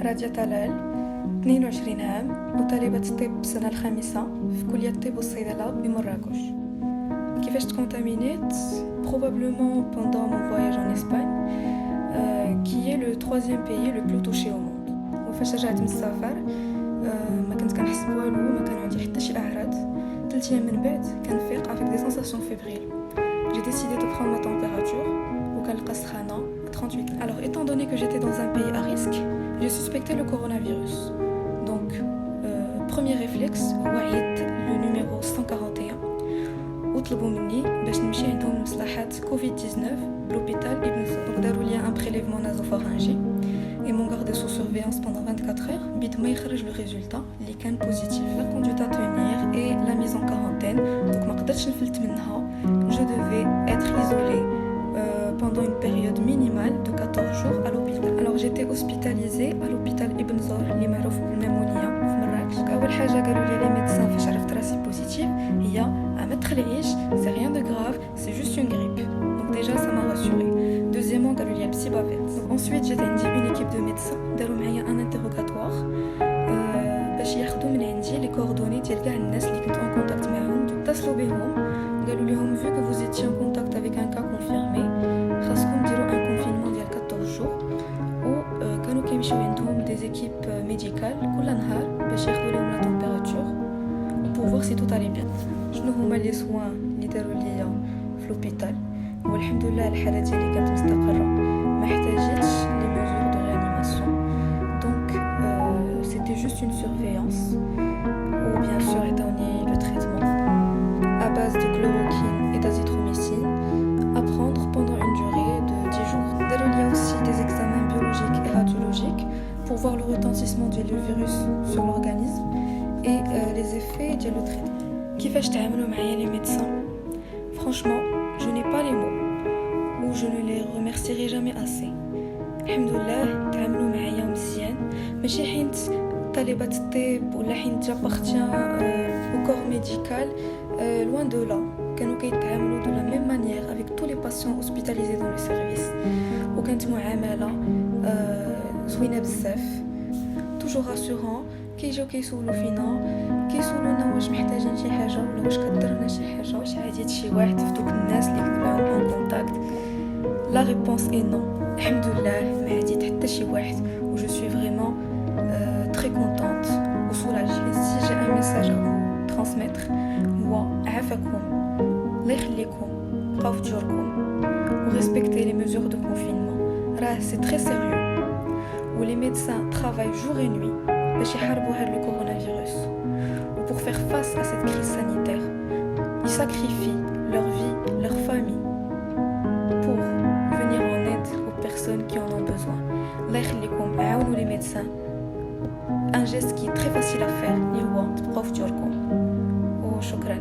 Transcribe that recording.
راديا طلال 22 عام وطالبة الطب السنة الخامسة في كلية الطب والصيدلة بمراكش. كيفاش تكونتامينيت؟ Probablement pendant mon voyage en Espagne, qui est le troisième pays le plus touché au monde. وفاش رجعت من السفر ما كنت كنحس بوالو، ما كان عندي حتى شي أعراض. 3 أيام من بعد كنفيق avec des sensations fébriles. J'ai décidé de prendre ma température وكنلقى سخانة 38. Alors étant donné que j'étais dans un pays à risque, j'ai suspecté le coronavirus. Donc premier réflexe وعيت le numéro 141 وطلبوا مني باش نمشي عندهم لمصلحة COVID-19 l'hôpital Ibn Saud. Donc داروا لي un prélèvement nasopharyngé et m'ont gardé sous surveillance pendant 24 heures بيد ما يخرج le résultat اللي كان positif. La conduite à tenir et la mise en quarantaine. Donc ما قدرتش نفلت منها. Je devais être isolée pendant une période minimale de 14 jours à l'hôpital. Alors j'étais hospitalisée à l'hôpital Ibn Saud اللي معروف بالمامونية في مراكش. أول حاجة قالوا لي les médecins فاش عرفت راسي positif هي ما تخلعيش, c'est rien de grave, c'est juste une grippe. Donc déjà ça m'a rassurée. Deuxièmement قالوا لي البسي بافيت. Ensuite j'étais عندي une équipe de médecins داروا معايا un interrogatoire باش ياخذوا من عندي les coordonnées ديال كاع الناس اللي كنت en contact معاهم. اتصلوا بهم قالوا لهم vu que vous étiez en contact avec un cas confirmé خاصكم ديروا un confinement ديال 14 jours. وكانوا كيمشيو عندهم des équipes médicales كل نهار باش ياخذوا لهم la température pour voir si tout allait bien. شنو هما لي سوان اللي داروا ليا في لوبيتال؟ والحمد لله الحاله ديالي كانت مستقره, ما احتاجتش لي mesures de réanimation. Donc c'était juste une surveillance ou bien sûr عطاوني le traitement à base de chloroquine et d'azithromycine à prendre pendant une durée de 10 jours. داروا ليا aussi des examens biologiques et radiologiques pour voir le retentissement du virus sur l'organisme et les effets de le traitement. كيفاش تعاملوا معايا les médecins? Franchement, je n'ai pas les mots ou je ne les remercierai jamais assez. الحمد لله تعاملوا معايا مزيان, ماشي حيت طالبة الطب ولا حيت j'appartiens au corps médical, loin de là. كانوا كيتعاملوا de la même manière avec tous les patients hospitalisés dans le service. وكانت معاملة زوينة بزاف, toujours rassurant. كيجيو كيسولوا فينا, كيسولونا واش محتاجين شي حاجه ولا واش كدرنا شي حاجه, واش عادي شي واحد في دوك الناس اللي كنت معاهم ان كونتاكت. لا ريبونس اي نو, الحمد لله ما عاديت حتى شي واحد و جو سوي فريمون تري كونطونت و سولاجي. سي جي ان ميساج ا فو ترانسميتر هو عافاكم, الله يخليكم, بقاو في ديوركم و ريسبكتي لي ميزور دو كونفينمون. راه سي تري سيريو و لي ميدسان ترافاي جور اي نوي باش يحاربوا هذا le coronavirus. Ou pour faire face à cette crise sanitaire, ils sacrifient leur vie, leur famille pour venir en aide aux personnes qui en ont besoin. الله يخليكم, عاونوا les médecins. Un geste qui est très facile à faire, اللي هو تبقاو في ديوركم. وشكرا.